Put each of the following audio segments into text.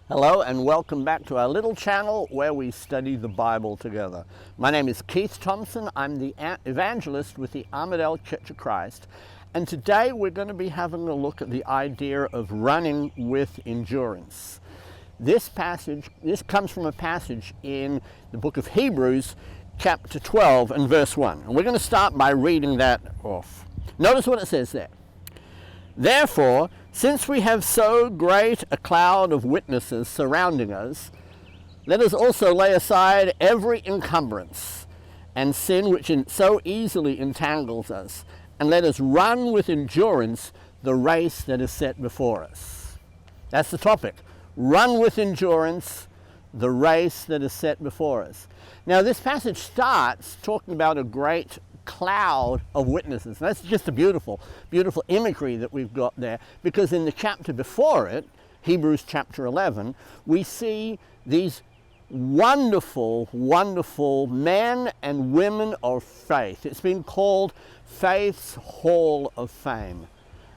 Hello and welcome back to our little channel where we study the Bible together. My name is Keith Thompson. I'm the evangelist with the Armadale Church of Christ, and today we're going to be having a look at the idea of running with endurance. This comes from a passage in the book of Hebrews chapter 12 and verse 1. And we're going to start by reading that off. Notice what it says there. Therefore, since we have so great a cloud of witnesses surrounding us, let us also lay aside every encumbrance and sin which so easily entangles us, and let us run with endurance the race that is set before us. That's the topic. Run with endurance the race that is set before us. Now, this passage starts talking about a great cloud of witnesses. That's just a beautiful imagery that we've got there, because in the chapter before it, Hebrews chapter 11, we see these wonderful men and women of faith. It's been called Faith's Hall of Fame.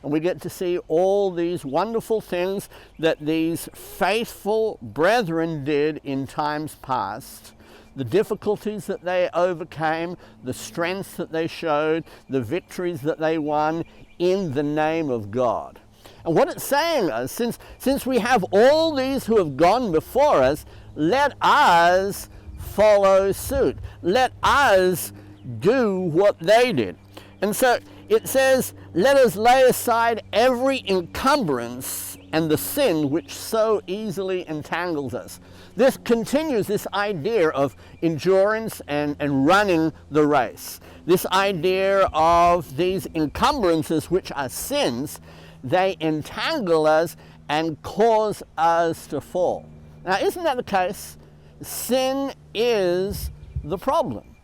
And we get to see all these wonderful things that these faithful brethren did in times past, the difficulties that they overcame, the strengths that they showed, the victories that they won in the name of God. And what it's saying is, since we have all these who have gone before us, let us follow suit. Let us do what they did. And so it says, let us lay aside every encumbrance and the sin which so easily entangles us. This continues this idea of endurance and running the race. This idea of these encumbrances, which are sins, they entangle us and cause us to fall. Now, isn't that the case? Sin is the problem.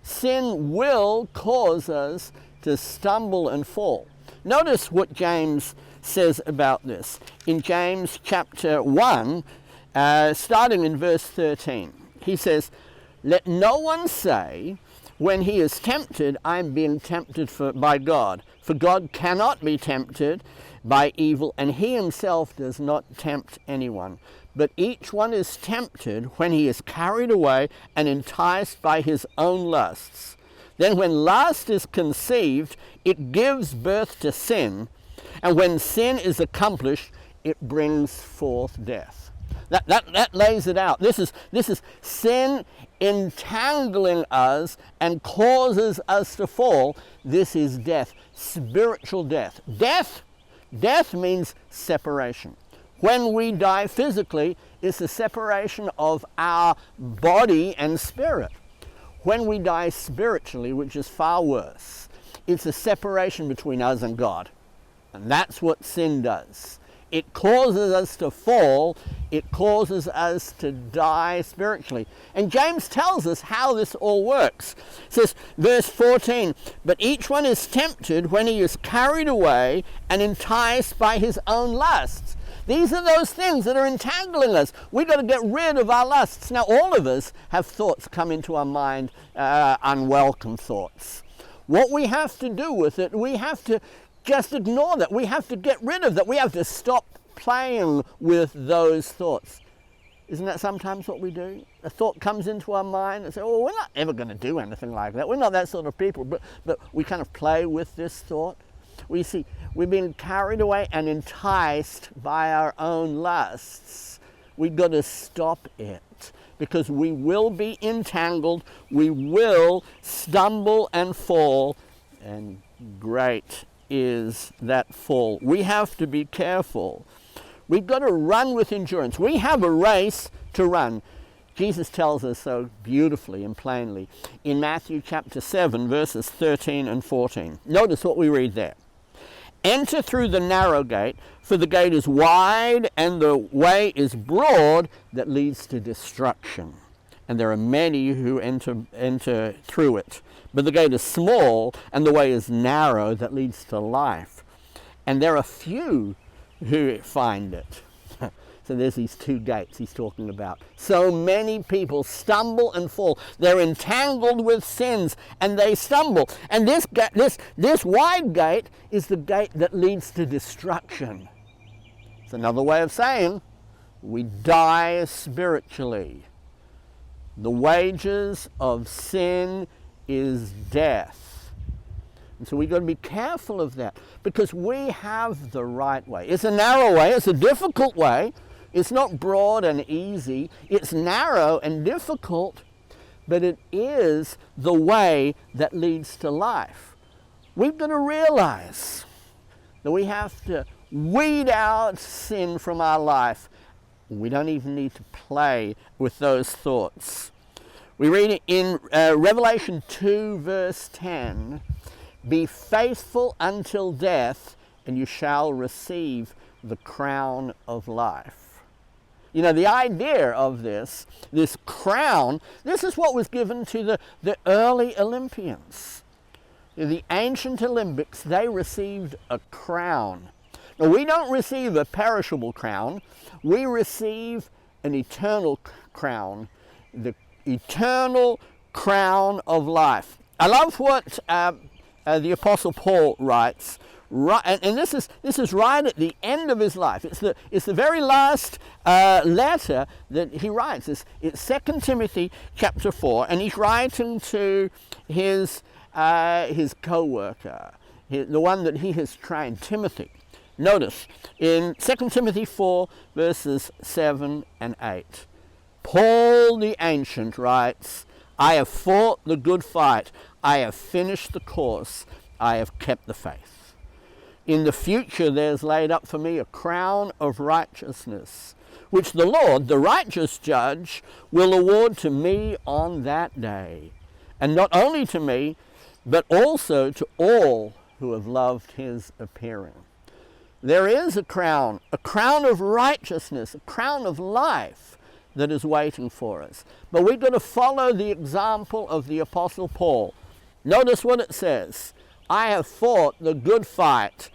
Sin will cause us to stumble and fall. Notice what James says about this. In James chapter 1, starting in verse 13, he says, let no one say, when he is tempted, I am being tempted by God. For God cannot be tempted by evil, and he himself does not tempt anyone. But each one is tempted when he is carried away and enticed by his own lusts. Then when lust is conceived, it gives birth to sin, and when sin is accomplished, it brings forth death. That lays it out. This is sin entangling us and causes us to fall. This is death, spiritual death. Death means separation. When we die physically, it's a separation of our body and spirit. When we die spiritually, which is far worse, it's a separation between us and God. And that's what sin does. It causes us to fall. It causes us to die spiritually. And James tells us how this all works. It says, verse 14, but each one is tempted when he is carried away and enticed by his own lusts. These are those things that are entangling us. We've got to get rid of our lusts. Now, all of us have thoughts come into our mind, unwelcome thoughts. What we have to do with it, we have to just ignore that. We have to get rid of that. We have to stop playing with those thoughts. Isn't that sometimes what we do? A thought comes into our mind and say, oh, we're not ever going to do anything like that. We're not that sort of people. But we kind of play with this thought. We see we're being carried away and enticed by our own lusts. We've got to stop it, because we will be entangled. We will stumble and fall, and great is that fall. We have to be careful. We've got to run with endurance. We have a race to run. Jesus tells us so beautifully and plainly in Matthew chapter 7, verses 13 and 14. Notice what we read there. Enter through the narrow gate, for the gate is wide and the way is broad that leads to destruction. And there are many who enter through it. But the gate is small and the way is narrow that leads to life. And there are few who find it. So there's these two gates he's talking about. So many people stumble and fall. They're entangled with sins and they stumble. And this wide gate is the gate that leads to destruction. It's another way of saying We die spiritually. The wages of sin is death. And so we've got to be careful of that, because we have the right way. It's a narrow way, it's a difficult way. It's not broad and easy. It's narrow and difficult, but it is the way that leads to life. We've got to realize that we have to weed out sin from our life. We don't even need to play with those thoughts. We read it in Revelation 2 verse 10, "Be faithful until death, and you shall receive the crown of life." You know, the idea of this crown, this is what was given to the early Olympians. The ancient Olympics, they received a crown. Now, we don't receive a perishable crown. We receive an eternal crown, the eternal crown of life. I love what the Apostle Paul writes. Right, and this is right at the end of his life. It's the very last letter that he writes. It's 2 Timothy chapter 4, and he's writing to his co-worker, the one that he has trained, Timothy. Notice in 2 Timothy 4 verses 7 and 8, Paul the ancient writes, "I have fought the good fight. I have finished the course. I have kept the faith. In the future there's laid up for me a crown of righteousness, which the Lord, the righteous judge, will award to me on that day. And not only to me, but also to all who have loved his appearing." There is a crown of righteousness, a crown of life that is waiting for us. But we've got to follow the example of the Apostle Paul. Notice what it says. "I have fought the good fight.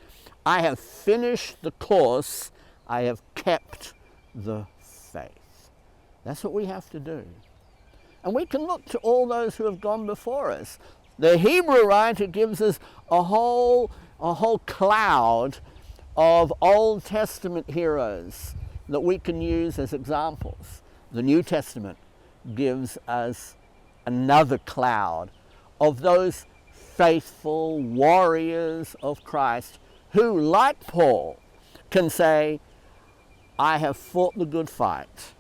I have finished the course. I have kept the faith." That's what we have to do. And we can look to all those who have gone before us. The Hebrew writer gives us a whole cloud of Old Testament heroes that we can use as examples. The New Testament gives us another cloud of those faithful warriors of Christ who, like Paul, can say, "I have fought the good fight.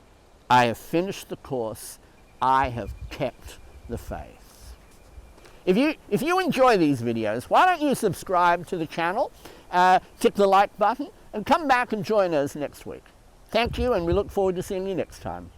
I have finished the course. I have kept the faith." If you enjoy these videos, why don't you subscribe to the channel, tick the like button, and come back and join us next week. Thank you, and we look forward to seeing you next time.